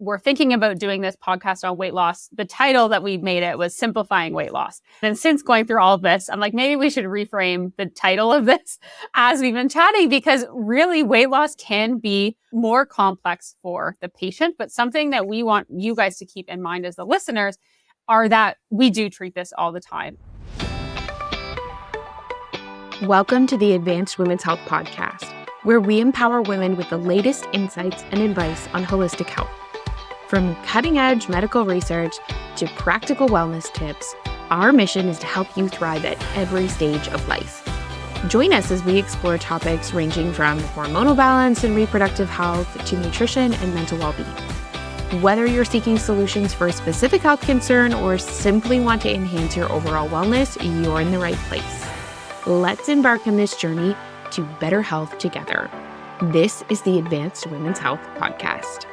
were thinking about doing this podcast on weight loss, the title that we made it was Simplifying Weight Loss. And since going through all of this, I'm like, maybe we should reframe the title of this as we've been chatting, because really weight loss can be more complex for the patient. But something that we want you guys to keep in mind as the listeners are that we do treat this all the time. Welcome to the Advanced Women's Health Podcast, where we empower women with the latest insights and advice on holistic health. From cutting-edge medical research to practical wellness tips, our mission is to help you thrive at every stage of life. Join us as we explore topics ranging from hormonal balance and reproductive health to nutrition and mental well-being. Whether you're seeking solutions for a specific health concern or simply want to enhance your overall wellness, you're in the right place. Let's embark on this journey to better health together. This is the Advanced Women's Health Podcast.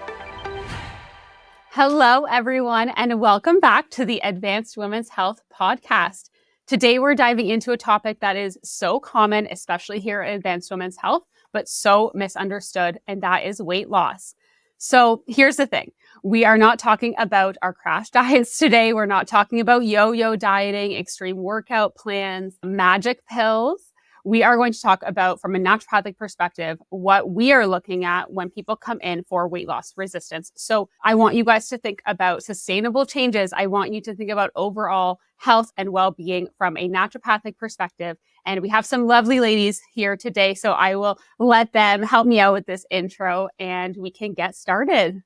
Hello, everyone, and welcome back to the Advanced Women's Health Podcast. Today, we're diving into a topic that is so common, especially here at Advanced Women's Health, but so misunderstood, and that is weight loss. So here's the thing. We are not talking about our crash diets today. We're not talking about yo-yo dieting, extreme workout plans, magic pills. We are going to talk about, from a naturopathic perspective, what we are looking at when people come in for weight loss resistance. So I want you guys to think about sustainable changes. I want you to think about overall health and well-being from a naturopathic perspective. And we have some lovely ladies here today, so I will let them help me out with this intro and we can get started.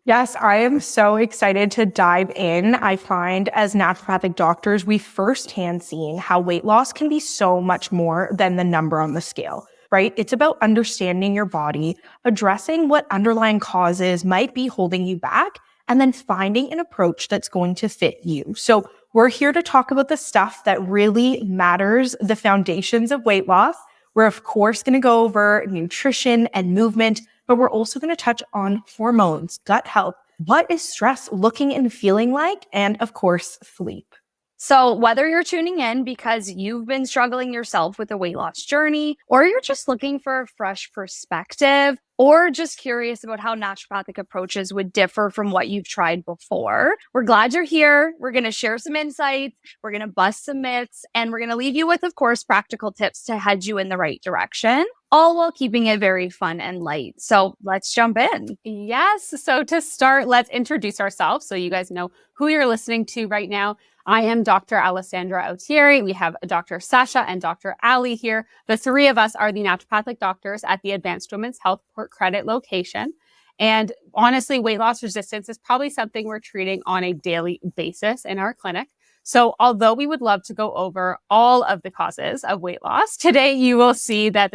Yes, I am so excited to dive in. I find as naturopathic doctors, we firsthand seen how weight loss can be so much more than the number on the scale, right? It's about understanding your body, addressing what underlying causes might be holding you back, and then finding an approach that's going to fit you. So we're here to talk about the stuff that really matters, the foundations of weight loss. We're of course going to go over nutrition and movement, but we're also going to touch on hormones, gut health, what is stress looking and feeling like, and of course, sleep. So whether you're tuning in because you've been struggling yourself with a weight loss journey, or you're just looking for a fresh perspective, or just curious about how naturopathic approaches would differ from what you've tried before, we're glad you're here. We're going to share some insights. We're going to bust some myths, and we're going to leave you with, of course, practical tips to head you in the right direction, all while keeping it very fun and light. So let's jump in. Yes. So to start, let's introduce ourselves so you guys know who you're listening to right now. I am Dr. Alessandra Autieri. We have Dr. Sasha and Dr. Ali here. The three of us are the naturopathic doctors at the Advanced Women's Health Port Credit location. And honestly, weight loss resistance is probably something we're treating on a daily basis in our clinic. So although we would love to go over all of the causes of weight loss, today you will see that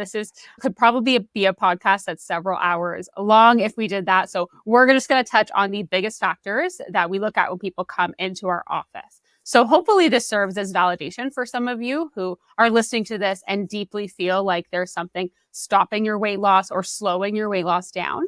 could probably be a podcast that's several hours long if we did that. So we're just going to touch on the biggest factors that we look at when people come into our office. So hopefully this serves as validation for some of you who are listening to this and deeply feel like there's something stopping your weight loss or slowing your weight loss down.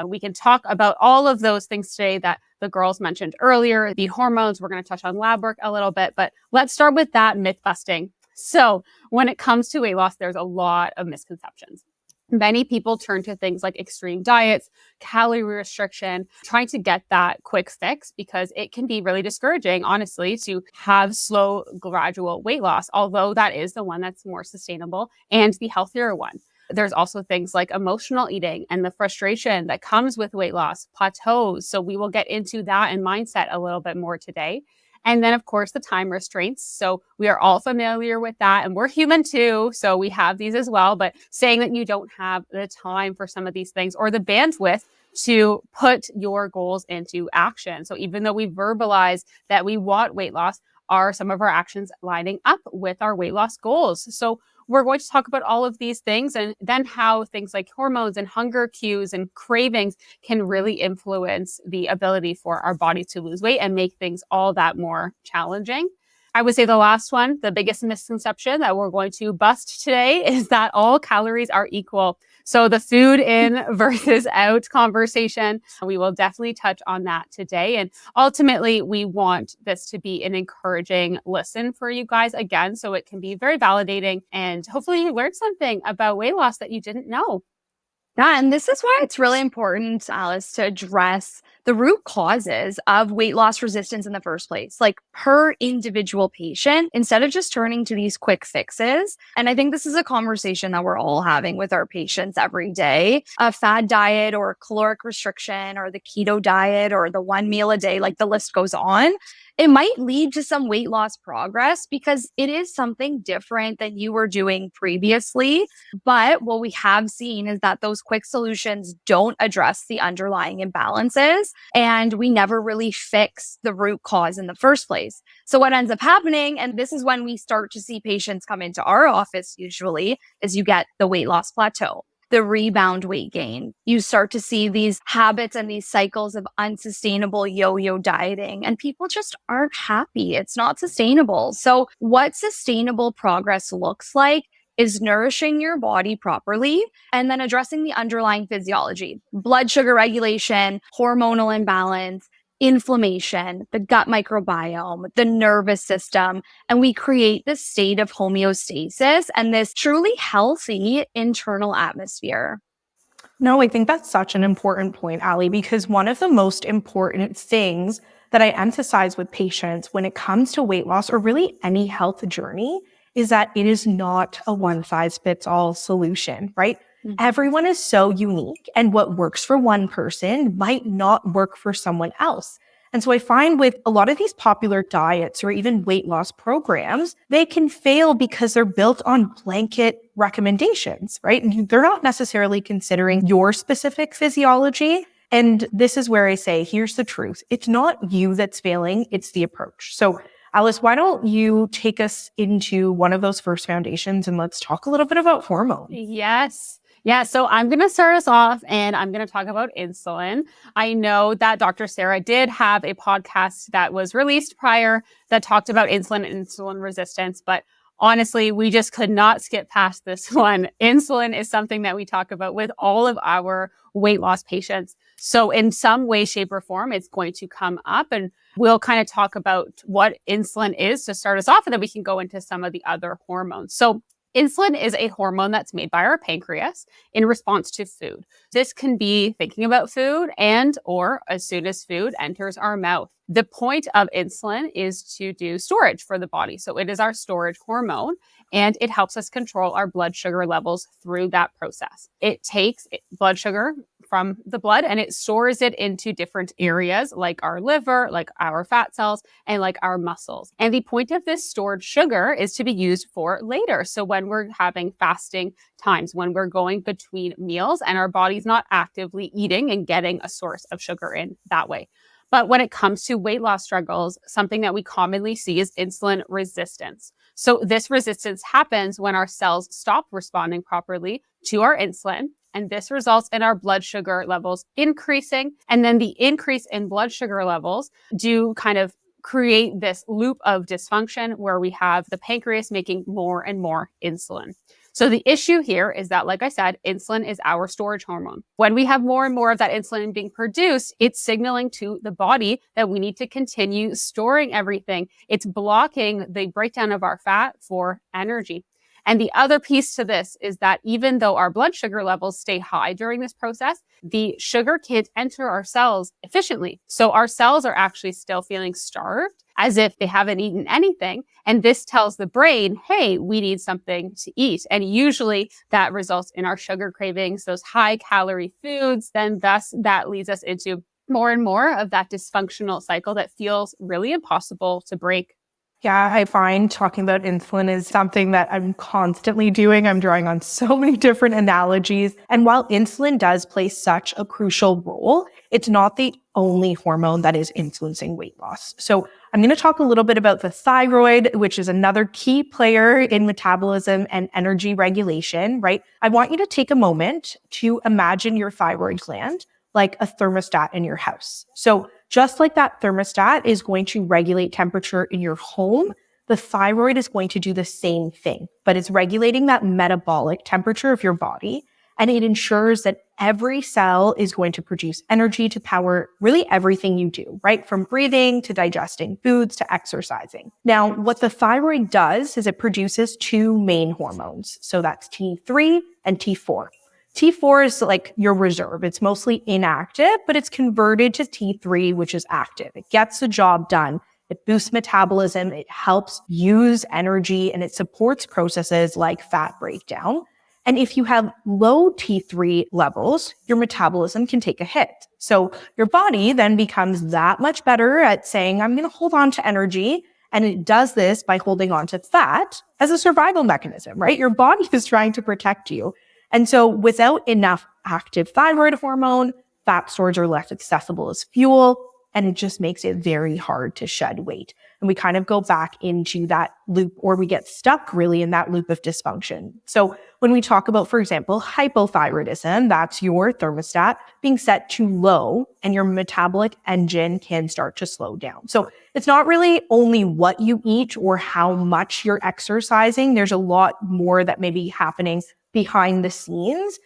We can talk about all of those things today that the girls mentioned earlier, the hormones. We're going to touch on lab work a little bit, but let's start with that myth busting. So when it comes to weight loss, there's a lot of misconceptions. Many people turn to things like extreme diets, calorie restriction, trying to get that quick fix because it can be really discouraging, honestly, to have slow, gradual weight loss, although that is the one that's more sustainable and the healthier one. There's also things like emotional eating and the frustration that comes with weight loss, plateaus. So we will get into that and mindset a little bit more today. And then, of course, the time restraints. So we are all familiar with that, and we're human too. So we have these as well. But saying that you don't have the time for some of these things or the bandwidth to put your goals into action. So even though we verbalize that we want weight loss, are some of our actions lining up with our weight loss goals? So we're going to talk about all of these things and then how things like hormones and hunger cues and cravings can really influence the ability for our body to lose weight and make things all that more challenging. I would say the last one, the biggest misconception that we're going to bust today is that all calories are equal. So the food in versus out conversation, we will definitely touch on that today. And ultimately, we want this to be an encouraging listen for you guys again, so it can be very validating and hopefully you learned something about weight loss that you didn't know. Yeah, and this is why it's really important, Aless, to address the root causes of weight loss resistance in the first place, like per individual patient, instead of just turning to these quick fixes. And I think this is a conversation that we're all having with our patients every day. A fad diet or caloric restriction or the keto diet or the one meal a day, like the list goes on. It might lead to some weight loss progress because it is something different than you were doing previously. But what we have seen is that those quick solutions don't address the underlying imbalances, and we never really fix the root cause in the first place. So what ends up happening, and this is when we start to see patients come into our office usually, is you get the weight loss plateau, the rebound weight gain. You start to see these habits and these cycles of unsustainable yo-yo dieting, and people just aren't happy. It's not sustainable. So what sustainable progress looks like is nourishing your body properly and then addressing the underlying physiology, blood sugar regulation, hormonal imbalance, inflammation, the gut microbiome, the nervous system, and we create this state of homeostasis and this truly healthy internal atmosphere. No, I think that's such an important point, Ali, because one of the most important things that I emphasize with patients when it comes to weight loss or really any health journey is that it is not a one-size-fits-all solution, right? Mm-hmm. Everyone is so unique, and what works for one person might not work for someone else. And so I find with a lot of these popular diets or even weight loss programs, they can fail because they're built on blanket recommendations, right? And they're not necessarily considering your specific physiology. And this is where I say, here's the truth. It's not you that's failing, it's the approach. So Aless, why don't you take us into one of those first foundations and let's talk a little bit about hormones. Yes. Yeah, so I'm going to start us off and I'm going to talk about insulin. I know that Dr. Sarah did have a podcast that was released prior that talked about insulin and insulin resistance, but honestly, we just could not skip past this one. Insulin is something that we talk about with all of our weight loss patients. So in some way, shape, or form, it's going to come up, and we'll kind of talk about what insulin is to start us off, and then we can go into some of the other hormones. So insulin is a hormone that's made by our pancreas in response to food. This can be thinking about food and or as soon as food enters our mouth. The point of insulin is to do storage for the body. So it is our storage hormone, and it helps us control our blood sugar levels through that process. It takes blood sugar from the blood and it stores it into different areas like our liver, like our fat cells, and like our muscles. And the point of this stored sugar is to be used for later. So when we're having fasting times, when we're going between meals and our body's not actively eating and getting a source of sugar in that way. But when it comes to weight loss struggles, something that we commonly see is insulin resistance. So this resistance happens when our cells stop responding properly to our insulin, and this results in our blood sugar levels increasing. And then the increase in blood sugar levels do kind of create this loop of dysfunction where we have the pancreas making more and more insulin. So the issue here is that, like I said, insulin is our storage hormone. When we have more and more of that insulin being produced, it's signaling to the body that we need to continue storing everything. It's blocking the breakdown of our fat for energy. And the other piece to this is that even though our blood sugar levels stay high during this process, the sugar can't enter our cells efficiently. So our cells are actually still feeling starved as if they haven't eaten anything. And this tells the brain, hey, we need something to eat. And usually that results in our sugar cravings, those high calorie foods. Then thus that leads us into more and more of that dysfunctional cycle that feels really impossible to break. Yeah, I find talking about insulin is something that I'm constantly doing. I'm drawing on so many different analogies. And while insulin does play such a crucial role, it's not the only hormone that is influencing weight loss. So I'm going to talk a little bit about the thyroid, which is another key player in metabolism and energy regulation, right? I want you to take a moment to imagine your thyroid gland like a thermostat in your house. So just like that thermostat is going to regulate temperature in your home, the thyroid is going to do the same thing, but it's regulating that metabolic temperature of your body. And it ensures that every cell is going to produce energy to power really everything you do, right? From breathing to digesting foods to exercising. Now, what the thyroid does is it produces two main hormones. So that's T3 and T4. T4 is like your reserve. It's mostly inactive, but it's converted to T3, which is active. It gets the job done. It boosts metabolism. It helps use energy, and it supports processes like fat breakdown. And if you have low T3 levels, your metabolism can take a hit. So your body then becomes that much better at saying, I'm going to hold on to energy. And it does this by holding on to fat as a survival mechanism, right? Your body is trying to protect you. And so without enough active thyroid hormone, fat stores are less accessible as fuel, and it just makes it very hard to shed weight. And we kind of go back into that loop, or we get stuck really in that loop of dysfunction. So when we talk about, for example, hypothyroidism, that's your thermostat being set too low and your metabolic engine can start to slow down. So it's not really only what you eat or how much you're exercising. There's a lot more that may be happening behind the scenes.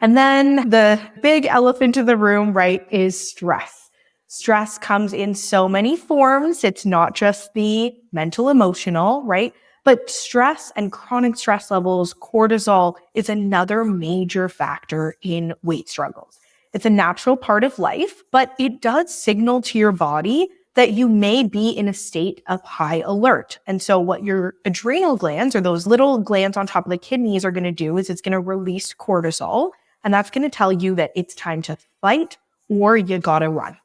And then the big elephant in the room, right, is stress. Stress comes in so many forms. It's not just the mental, emotional, right? But stress and chronic stress levels, cortisol is another major factor in weight struggles. It's a natural part of life, but it does signal to your body that you may be in a state of high alert. And so what your adrenal glands, or those little glands on top of the kidneys, are going to do is it's going to release cortisol, and that's going to tell you that it's time to fight or you got to run.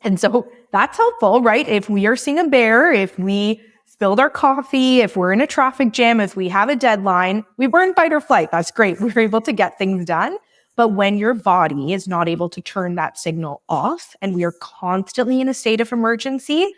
And so that's helpful, right? If we are seeing a bear, if we spilled our coffee, if we're in a traffic jam, if we have a deadline, we were in fight or flight. That's great. We're able to get things done. But when your body is not able to turn that signal off and we are constantly in a state of emergency,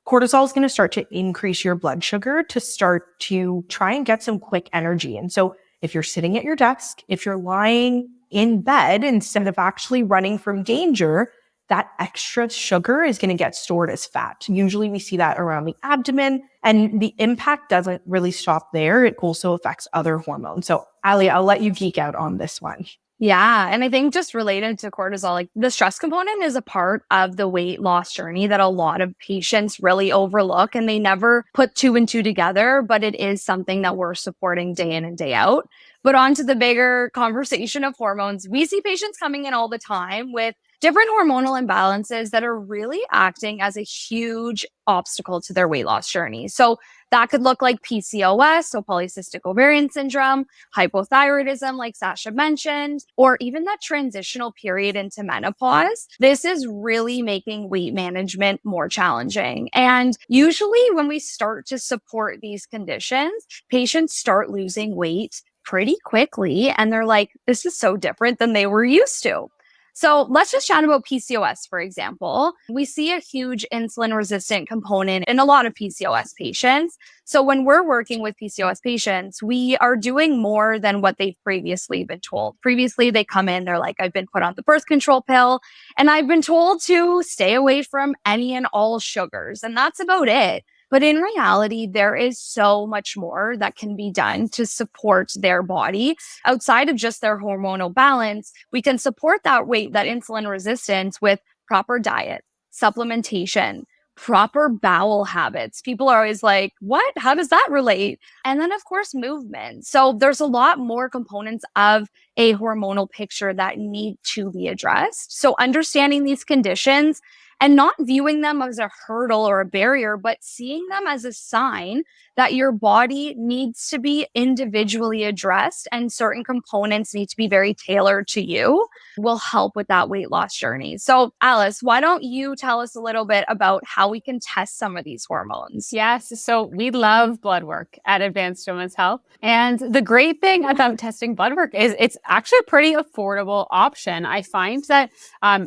cortisol is going to start to increase your blood sugar to start to try and get some quick energy. And so if you're sitting at your desk, if you're lying in bed instead of actually running from danger, that extra sugar is going to get stored as fat. Usually we see that around the abdomen, and the impact doesn't really stop there. It also affects other hormones. So Ali, I'll let you geek out on this one. Yeah. And I think just related to cortisol, like the stress component is a part of the weight loss journey that a lot of patients really overlook, and they never put two and two together, but it is something that we're supporting day in and day out. But on to the bigger conversation of hormones, we see patients coming in all the time with different hormonal imbalances that are really acting as a huge obstacle to their weight loss journey. So that could look like PCOS, so polycystic ovarian syndrome, hypothyroidism, like Sasha mentioned, or even that transitional period into menopause. This is really making weight management more challenging. And usually when we start to support these conditions, patients start losing weight pretty quickly. And they're like, this is so different than they were used to. So let's just chat about PCOS, for example. We see a huge insulin resistant component in a lot of PCOS patients. So when we're working with PCOS patients, we are doing more than what they've previously been told. Previously, they come in, they're like, I've been put on the birth control pill, and I've been told to stay away from any and all sugars. And that's about it. But in reality, there is so much more that can be done to support their body outside of just their hormonal balance. We can support that weight, that insulin resistance, with proper diet, supplementation, proper bowel habits. People are always like, what? How does that relate? And then, of course, movement. So there's a lot more components of a hormonal picture that need to be addressed. So understanding these conditions and not viewing them as a hurdle or a barrier, but seeing them as a sign that your body needs to be individually addressed and certain components need to be very tailored to you will help with that weight loss journey. So Aless, why don't you tell us a little bit about how we can test some of these hormones? Yes. So we love blood work at Advanced Women's Health. And the great thing about testing blood work is it's actually a pretty affordable option. I find that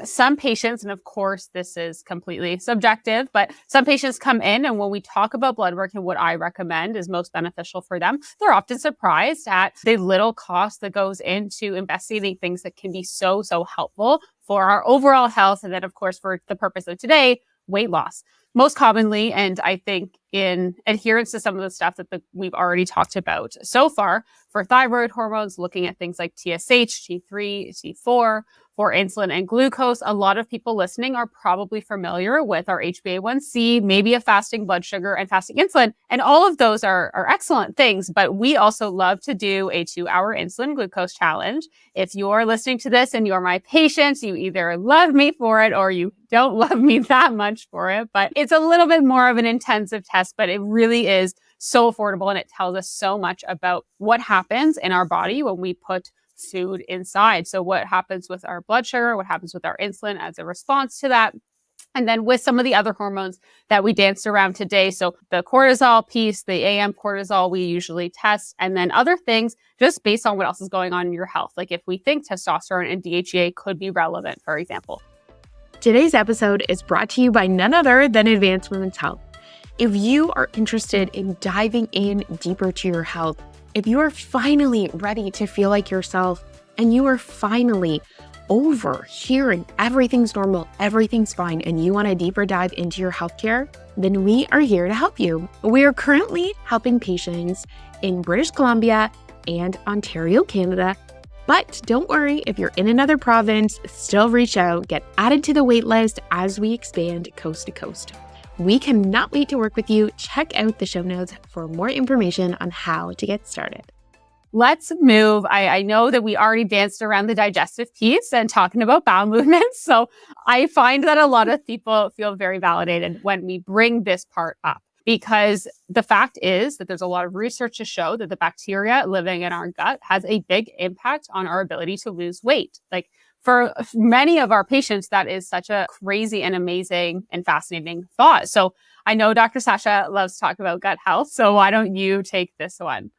some patients, and of course, this is completely subjective, but some patients come in, and when we talk about blood work and what I recommend is most beneficial for them, they're often surprised at the little cost that goes into investigating things that can be so helpful for our overall health. And then, of course, for the purpose of today, weight loss. Most commonly, and I think in adherence to some of the stuff that we've already talked about so far. For thyroid hormones, looking at things like TSH, T3, T4, for insulin and glucose. A lot of people listening are probably familiar with our HbA1c, maybe a fasting blood sugar and fasting insulin. And all of those are excellent things, but we also love to do a 2-hour insulin glucose challenge. If you're listening to this and you're my patient, you either love me for it or you don't love me that much for it, but it's a little bit more of an intensive test, but it really is so affordable and it tells us so much about what happens in our body when we put food inside. So what happens with our blood sugar, what happens with our insulin as a response to that. And then with some of the other hormones that we danced around today. So the cortisol piece, the AM cortisol, we usually test. And then other things just based on what else is going on in your health. Like if we think testosterone and DHEA could be relevant, for example. Today's episode is brought to you by none other than Advanced Women's Health. If you are interested in diving in deeper to your health, if you are finally ready to feel like yourself and you are finally over hearing everything's normal, everything's fine, and you want a deeper dive into your healthcare, then we are here to help you. We are currently helping patients in British Columbia and Ontario, Canada. But don't worry, if you're in another province, still reach out, get added to the wait list as we expand coast to coast. We cannot wait to work with you. Check out the show notes for more information on how to get started. Let's move. I know that we already danced around the digestive piece and talking about bowel movements. So I find that a lot of people feel very validated when we bring this part up, because the fact is that there's a lot of research to show that the bacteria living in our gut has a big impact on our ability to lose weight. Like for many of our patients, that is such a crazy and amazing and fascinating thought. So I know Dr. Sasha loves to talk about gut health. So why don't you take this one?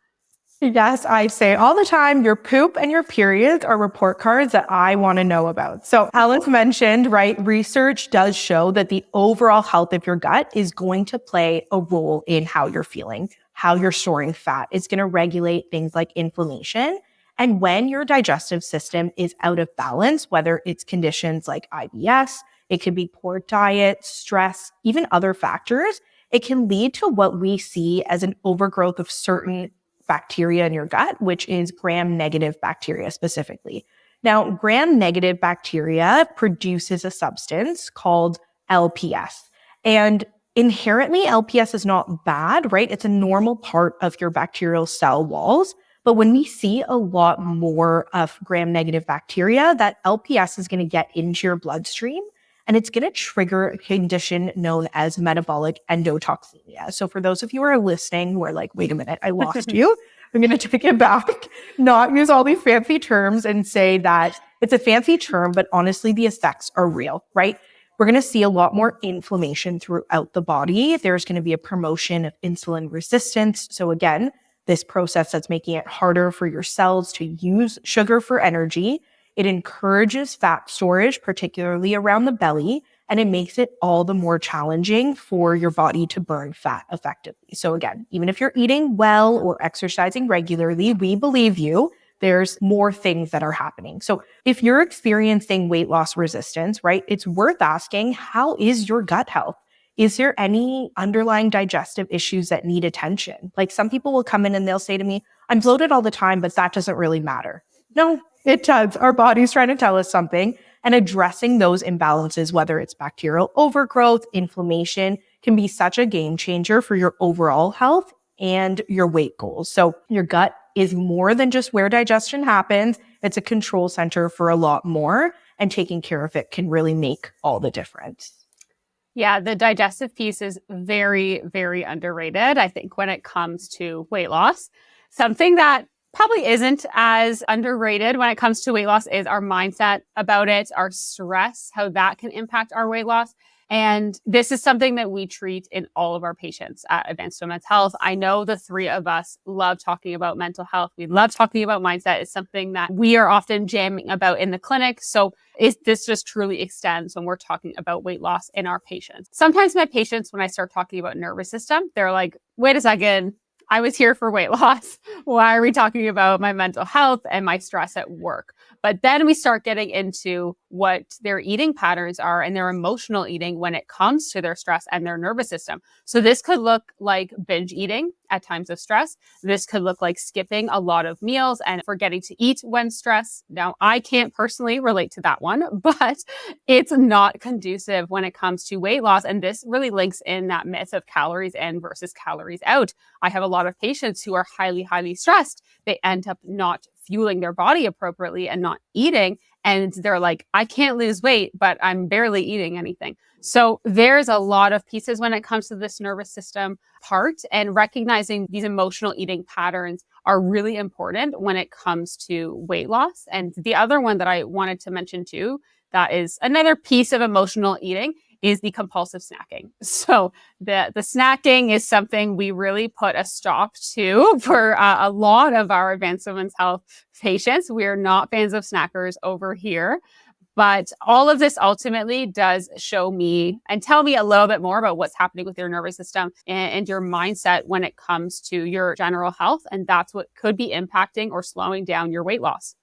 Yes, I say all the time, your poop and your periods are report cards that I want to know about. So Aless mentioned, right, research does show that the overall health of your gut is going to play a role in how you're feeling, how you're storing fat. It's going to regulate things like inflammation. And when your digestive system is out of balance, whether it's conditions like IBS, it could be poor diet, stress, even other factors, it can lead to what we see as an overgrowth of certain bacteria in your gut, which is gram-negative bacteria specifically. Now, gram-negative bacteria produces a substance called LPS. And inherently, LPS is not bad, right? It's a normal part of your bacterial cell walls. But when we see a lot more of gram-negative bacteria, that LPS is going to get into your bloodstream and it's going to trigger a condition known as metabolic endotoxemia. So for those of you who are listening who are like, wait a minute, I lost you. I'm going to take it back, not use all these fancy terms and say that it's a fancy term, but honestly, the effects are real, right? We're going to see a lot more inflammation throughout the body. There's going to be a promotion of insulin resistance. So again, this process that's making it harder for your cells to use sugar for energy. It encourages fat storage, particularly around the belly, and it makes it all the more challenging for your body to burn fat effectively. So again, even if you're eating well or exercising regularly, we believe you, there's more things that are happening. So if you're experiencing weight loss resistance, right, it's worth asking, how is your gut health? Is there any underlying digestive issues that need attention? Like some people will come in and they'll say to me, I'm bloated all the time, but that doesn't really matter. No, it does. Our body's trying to tell us something, and addressing those imbalances, whether it's bacterial overgrowth, inflammation, can be such a game changer for your overall health and your weight goals. So your gut is more than just where digestion happens. It's a control center for a lot more, and taking care of it can really make all the difference. Yeah, the digestive piece is very, very underrated, I think, when it comes to weight loss. Something that probably isn't as underrated when it comes to weight loss is our mindset about it, our stress, how that can impact our weight loss. And this is something that we treat in all of our patients at Advanced Women's Health. I know the three of us love talking about mental health. We love talking about mindset. It's something that we are often jamming about in the clinic. So this just truly extends when we're talking about weight loss in our patients. Sometimes my patients, when I start talking about nervous system, they're like, wait a second, I was here for weight loss. Why are we talking about my mental health and my stress at work? But then we start getting into what their eating patterns are and their emotional eating when it comes to their stress and their nervous system. So this could look like binge eating at times of stress. This could look like skipping a lot of meals and forgetting to eat when stressed. Now, I can't personally relate to that one, but it's not conducive when it comes to weight loss. And this really links in that myth of calories in versus calories out. I have a lot of patients who are highly, highly stressed. They end up not fueling their body appropriately and not eating. And they're like, I can't lose weight, but I'm barely eating anything. So there's a lot of pieces when it comes to this nervous system part, and recognizing these emotional eating patterns are really important when it comes to weight loss. And the other one that I wanted to mention too, that is another piece of emotional eating, is the compulsive snacking. So the snacking is something we really put a stop to for a lot of our advanced women's health patients. We're not fans of snackers over here. But all of this ultimately does show me and tell me a little bit more about what's happening with your nervous system and your mindset when it comes to your general health. And that's what could be impacting or slowing down your weight loss.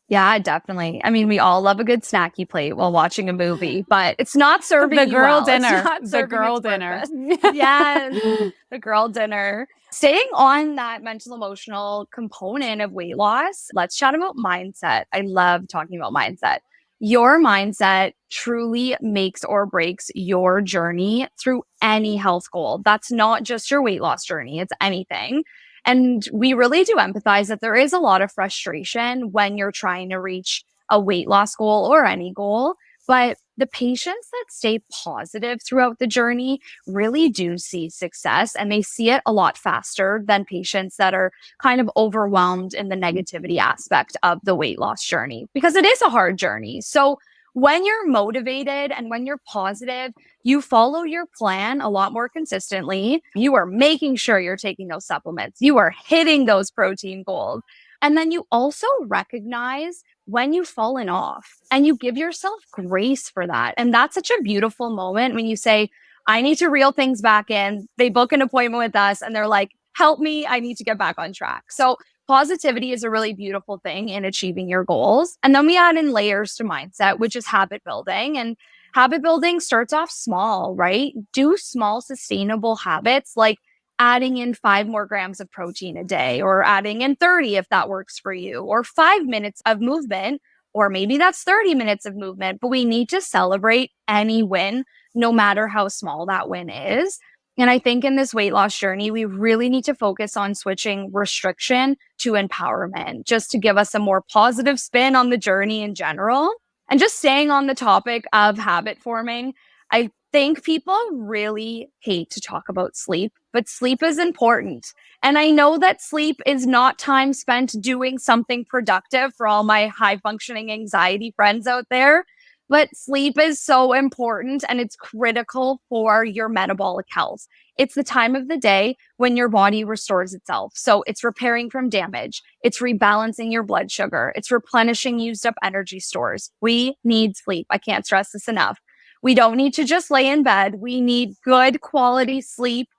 Yeah, definitely. I mean, we all love a good snacky plate while watching a movie, but it's not serving The you girl well. dinner. It's not The serving girl its dinner. purpose. Yes, the girl dinner. Staying on that mental emotional component of weight loss, let's chat about mindset. I love talking about mindset. Your mindset truly makes or breaks your journey through any health goal. That's not just your weight loss journey, it's anything. And we really do empathize that there is a lot of frustration when you're trying to reach a weight loss goal or any goal. But the patients that stay positive throughout the journey really do see success, and they see it a lot faster than patients that are kind of overwhelmed in the negativity aspect of the weight loss journey, because it is a hard journey. So when you're motivated and when you're positive, you follow your plan a lot more consistently. You are making sure you're taking those supplements. You are hitting those protein goals. And then you also recognize when you've fallen off, and you give yourself grace for that. And that's such a beautiful moment when you say, I need to reel things back in. They book an appointment with us and they're like, help me, I need to get back on track. So positivity is a really beautiful thing in achieving your goals. And then we add in layers to mindset, which is habit building. And habit building starts off small, right? Do small, sustainable habits like adding in 5 more grams of protein a day, or adding in 30 if that works for you, or 5 minutes of movement, or maybe that's 30 minutes of movement. But we need to celebrate any win, no matter how small that win is. And I think in this weight loss journey, we really need to focus on switching restriction to empowerment, just to give us a more positive spin on the journey in general. And just staying on the topic of habit forming, I think people really hate to talk about sleep, but sleep is important. And I know that sleep is not time spent doing something productive for all my high functioning anxiety friends out there, but sleep is so important and it's critical for your metabolic health. It's the time of the day when your body restores itself. So it's repairing from damage. It's rebalancing your blood sugar. It's replenishing used up energy stores. We need sleep. I can't stress this enough. We don't need to just lay in bed. We need good quality sleep,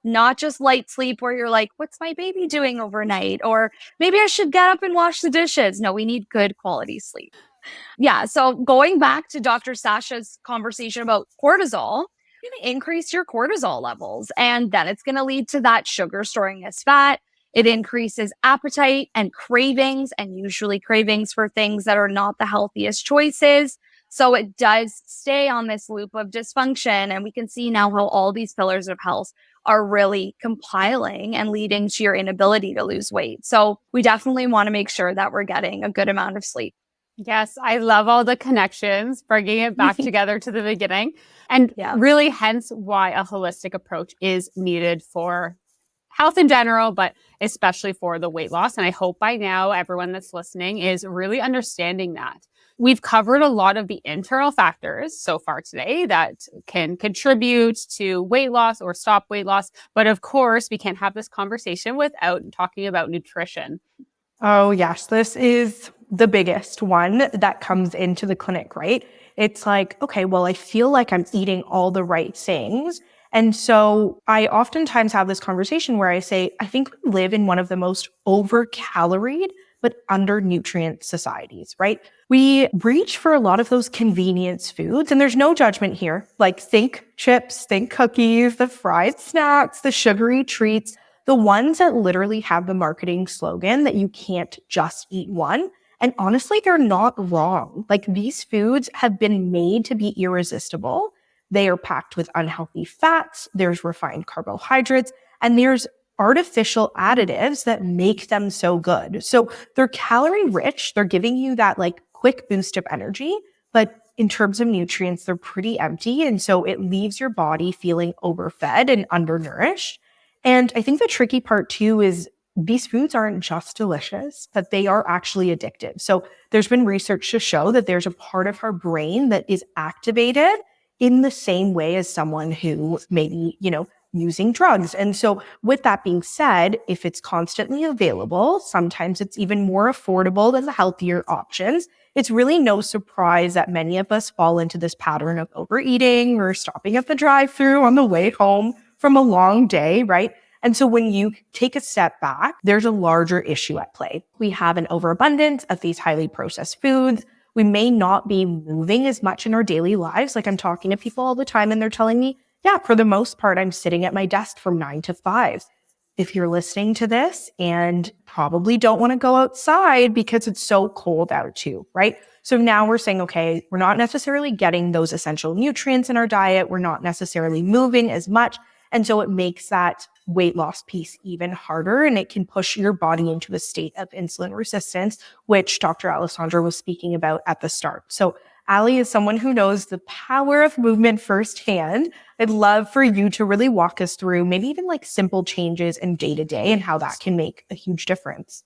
not just light sleep where you're like, what's my baby doing overnight? Or maybe I should get up and wash the dishes. No, we need good quality sleep. Yeah. So going back to Dr. Sasha's conversation about cortisol, you're going to increase your cortisol levels, and then it's going to lead to that sugar storing as fat. It increases appetite and cravings, and usually cravings for things that are not the healthiest choices. So it does stay on this loop of dysfunction. And we can see now how all these pillars of health are really compiling and leading to your inability to lose weight. So we definitely want to make sure that we're getting a good amount of sleep. Yes, I love all the connections, bringing it back together to the beginning. And really hence why a holistic approach is needed for health in general, but especially for the weight loss. And I hope by now everyone that's listening is really understanding that. We've covered a lot of the internal factors so far today that can contribute to weight loss or stop weight loss. But of course, we can't have this conversation without talking about nutrition. Oh, yes. This is the biggest one that comes into the clinic, right? It's like, okay, well, I feel like I'm eating all the right things. And so I oftentimes have this conversation where I say, I think we live in one of the most over-caloried but under-nutrient societies, right? We reach for a lot of those convenience foods, and there's no judgment here. Like think chips, think cookies, the fried snacks, the sugary treats, the ones that literally have the marketing slogan that you can't just eat one. And honestly, they're not wrong. Like these foods have been made to be irresistible. They are packed with unhealthy fats, there's refined carbohydrates, and there's artificial additives that make them so good. So they're calorie rich, they're giving you that like quick boost of energy, but in terms of nutrients, they're pretty empty. And so it leaves your body feeling overfed and undernourished. And I think the tricky part too is these foods aren't just delicious, but they are actually addictive. So there's been research to show that there's a part of our brain that is activated in the same way as someone who maybe, using drugs. And so with that being said, if it's constantly available, sometimes it's even more affordable than the healthier options. It's really no surprise that many of us fall into this pattern of overeating or stopping at the drive-thru on the way home from a long day, right? And so when you take a step back, there's a larger issue at play. We have an overabundance of these highly processed foods. We may not be moving as much in our daily lives. Like I'm talking to people all the time and they're telling me, yeah, for the most part, I'm sitting at my desk from 9 to 5. If you're listening to this and probably don't want to go outside because it's so cold out too, right? So now we're saying, okay, we're not necessarily getting those essential nutrients in our diet. We're not necessarily moving as much. And so it makes that weight loss piece even harder, and it can push your body into a state of insulin resistance, which Dr. Alessandra was speaking about at the start. So Ali is someone who knows the power of movement firsthand. I'd love for you to really walk us through maybe even like simple changes in day to day and how that can make a huge difference.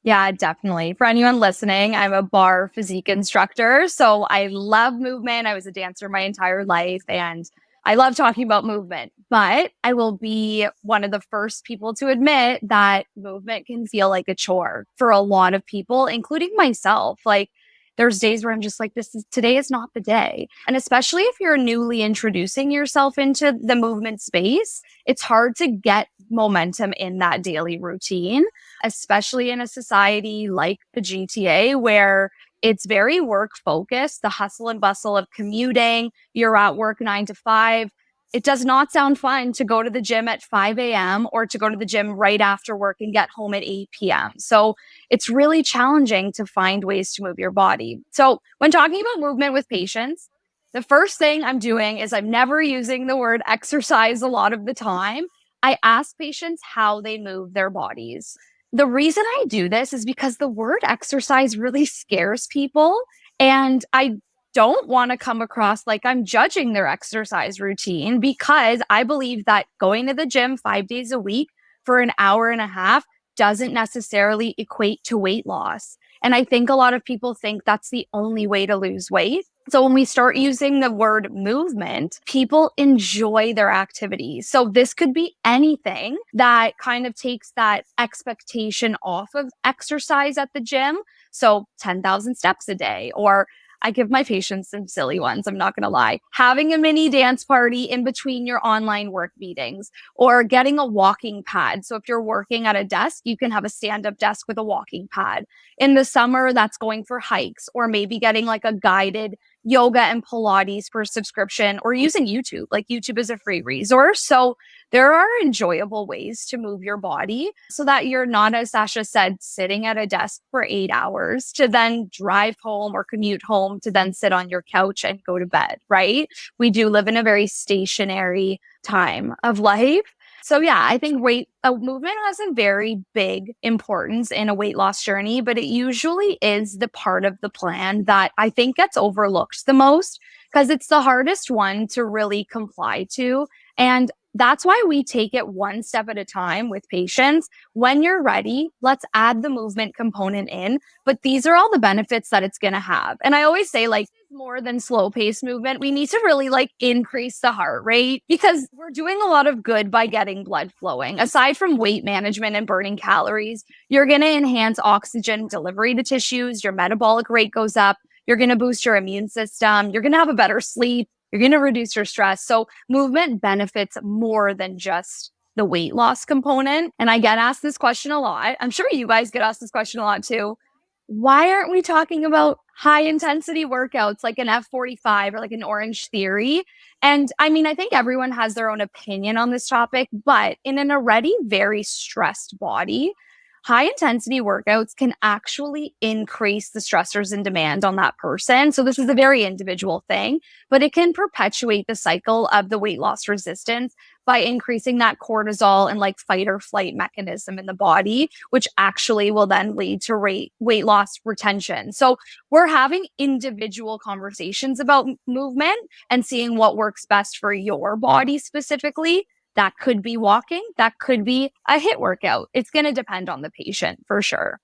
Yeah, definitely. For anyone listening, I'm a bar physique instructor. So I love movement. I was a dancer my entire life and I love talking about movement, but I will be one of the first people to admit that movement can feel like a chore for a lot of people, including myself. Like there's days where I'm just like, today is not the day. And especially if you're newly introducing yourself into the movement space, it's hard to get momentum in that daily routine, especially in a society like the GTA where it's very work focused, the hustle and bustle of commuting. You're at work 9 to 5. It does not sound fun to go to the gym at 5 a.m. or to go to the gym right after work and get home at 8 p.m. So it's really challenging to find ways to move your body. So when talking about movement with patients, the first thing I'm doing is I'm never using the word exercise a lot of the time. I ask patients how they move their bodies. The reason I do this is because the word exercise really scares people. And I don't want to come across like I'm judging their exercise routine because I believe that going to the gym 5 days a week for an hour and a half doesn't necessarily equate to weight loss. And I think a lot of people think that's the only way to lose weight. So when we start using the word movement, people enjoy their activities. So this could be anything that kind of takes that expectation off of exercise at the gym. So 10,000 steps a day, or I give my patients some silly ones, I'm not going to lie. Having a mini dance party in between your online work meetings, or getting a walking pad. So if you're working at a desk, you can have a stand-up desk with a walking pad. In the summer, that's going for hikes, or maybe getting like a guided yoga and Pilates for subscription, or using YouTube. Like YouTube is a free resource. So there are enjoyable ways to move your body so that you're not, as Sasha said, sitting at a desk for 8 hours to then drive home or commute home to then sit on your couch and go to bed, right? We do live in a very stationary time of life. So yeah, I think movement has a very big importance in a weight loss journey, but it usually is the part of the plan that I think gets overlooked the most because it's the hardest one to really comply to. And that's why we take it one step at a time with patients. When you're ready, let's add the movement component in, but these are all the benefits that it's going to have. And I always say, like, more than slow paced movement, we need to really increase the heart rate because we're doing a lot of good by getting blood flowing. Aside from weight management and burning calories, you're going to enhance oxygen delivery to tissues. Your metabolic rate goes up. You're going to boost your immune system. You're going to have a better sleep. You're going to reduce your stress. So movement benefits more than just the weight loss component. And I get asked this question a lot. I'm sure you guys get asked this question a lot too. Why aren't we talking about high intensity workouts like an F45 or like an Orange Theory? And I mean, I think everyone has their own opinion on this topic, but in an already very stressed body, high intensity workouts can actually increase the stressors and demand on that person. So this is a very individual thing, but it can perpetuate the cycle of the weight loss resistance by increasing that cortisol and like fight or flight mechanism in the body, which actually will then lead to weight loss retention. So we're having individual conversations about movement and seeing what works best for your body specifically. That could be walking. That could be a HIIT workout. It's going to depend on the patient for sure.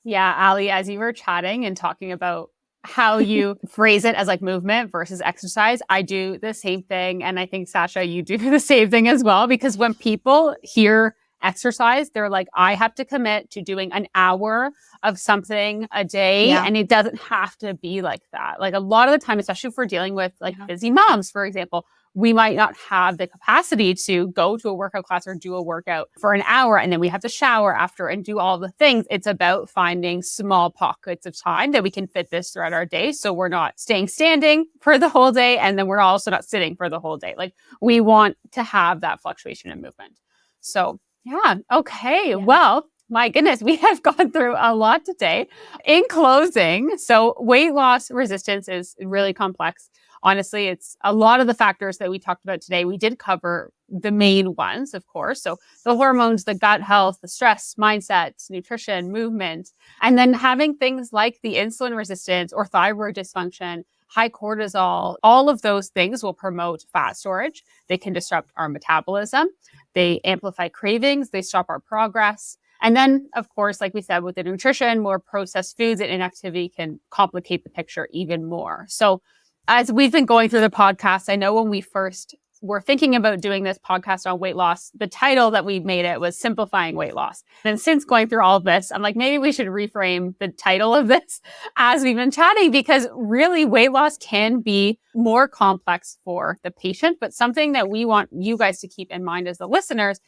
Yeah, Ali, as you were chatting and talking about how you phrase it as like movement versus exercise, I do the same thing. And I think, Sasha, you do the same thing as well, because when people hear exercise, they're like, I have to commit to doing an hour of something a day. Yeah. And it doesn't have to be like that. Like a lot of the time, especially if we're dealing with like busy moms, for example, we might not have the capacity to go to a workout class or do a workout for an hour. And then we have to shower after and do all the things. It's about finding small pockets of time that we can fit this throughout our day. So we're not staying standing for the whole day. And then we're also not sitting for the whole day. Like we want to have that fluctuation in movement. So yeah. Okay. Yeah. Well, my goodness, we have gone through a lot today. In closing, so weight loss resistance is really complex. Honestly, it's a lot of the factors that we talked about today. We did cover the main ones, of course. So the hormones, the gut health, the stress, mindset, nutrition, movement, and then having things like the insulin resistance or thyroid dysfunction, high cortisol, all of those things will promote fat storage. They can disrupt our metabolism. They amplify cravings. They stop our progress. And then, of course, like we said, with the nutrition, more processed foods and inactivity can complicate the picture even more. So as we've been going through the podcast, I know when we first were thinking about doing this podcast on weight loss, the title that we made it was Simplifying Weight Loss. And since going through all of this, I'm like, maybe we should reframe the title of this as we've been chatting, because really weight loss can be more complex for the patient. But something that we want you guys to keep in mind as the listeners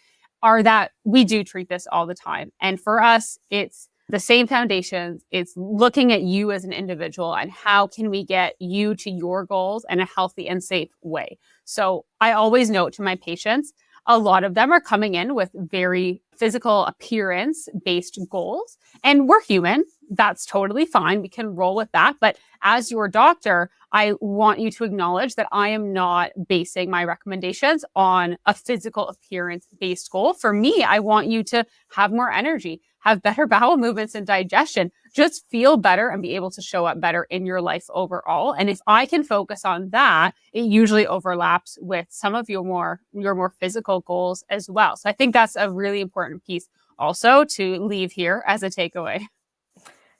are that we do treat this all the time. And for us, it's the same foundations. It's looking at you as an individual and how can we get you to your goals in a healthy and safe way. So I always note to my patients, a lot of them are coming in with very physical appearance based goals, and we're human. That's totally fine. We can roll with that. But as your doctor, I want you to acknowledge that I am not basing my recommendations on a physical appearance based goal. For me, I want you to have more energy, have better bowel movements and digestion, just feel better and be able to show up better in your life overall. And if I can focus on that, it usually overlaps with some of your more physical goals as well. So I think that's a really important piece also to leave here as a takeaway.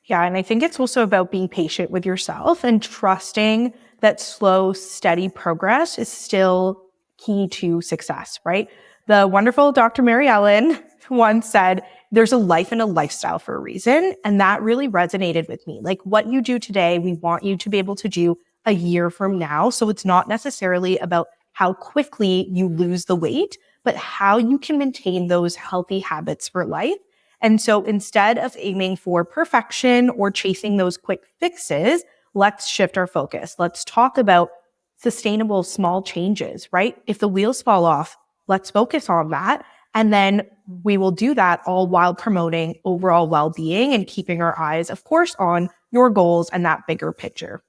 Yeah, and I think it's also about being patient with yourself and trusting that slow, steady progress is still key to success, right? The wonderful Dr. Mary Ellen once said, there's a life and a lifestyle for a reason. And that really resonated with me. Like what you do today, we want you to be able to do a year from now. So it's not necessarily about how quickly you lose the weight, but how you can maintain those healthy habits for life. And so instead of aiming for perfection or chasing those quick fixes, let's shift our focus. Let's talk about sustainable small changes, right? If the wheels fall off, let's focus on that. And then we will do that all while promoting overall well-being and keeping our eyes, of course, on your goals and that bigger picture.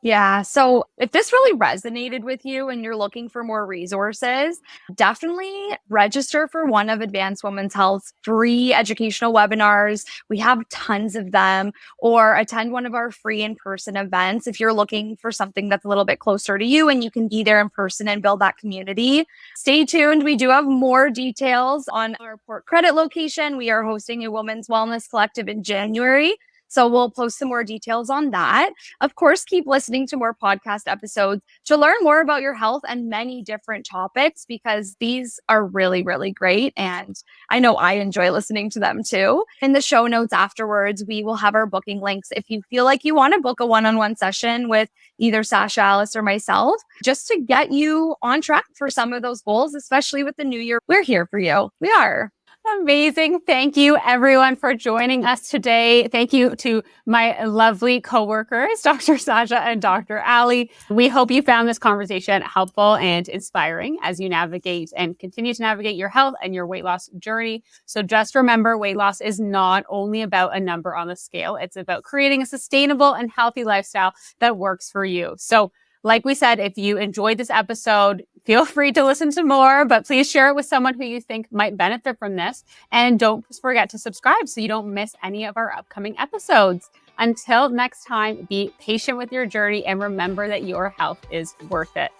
Yeah. So if this really resonated with you and you're looking for more resources, definitely register for one of Advanced Women's Health's free educational webinars. We have tons of them, or attend one of our free in-person events if you're looking for something that's a little bit closer to you and you can be there in person and build that community. Stay tuned. We do have more details on our Port Credit location. We are hosting a Women's Wellness Collective in January. So we'll post some more details on that. Of course, keep listening to more podcast episodes to learn more about your health and many different topics, because these are really, really great. And I know I enjoy listening to them too. In the show notes afterwards, we will have our booking links if you feel like you want to book a one-on-one session with either Sasha, Aless, or myself, just to get you on track for some of those goals, especially with the new year. We're here for you. We are. Amazing. Thank you, everyone, for joining us today. Thank you to my lovely coworkers, Dr. Sasha and Dr. Ali. We hope you found this conversation helpful and inspiring as you navigate and continue to navigate your health and your weight loss journey. So just remember, weight loss is not only about a number on the scale. It's about creating a sustainable and healthy lifestyle that works for you. So like we said, if you enjoyed this episode, feel free to listen to more, but please share it with someone who you think might benefit from this. And don't forget to subscribe so you don't miss any of our upcoming episodes. Until next time, be patient with your journey and remember that your health is worth it.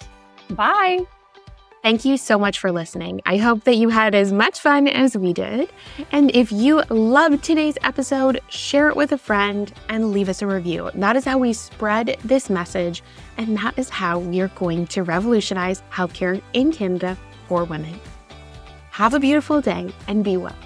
Bye. Thank you so much for listening. I hope that you had as much fun as we did. And if you loved today's episode, share it with a friend and leave us a review. That is how we spread this message, and that is how we are going to revolutionize healthcare in Canada for women. Have a beautiful day and be well.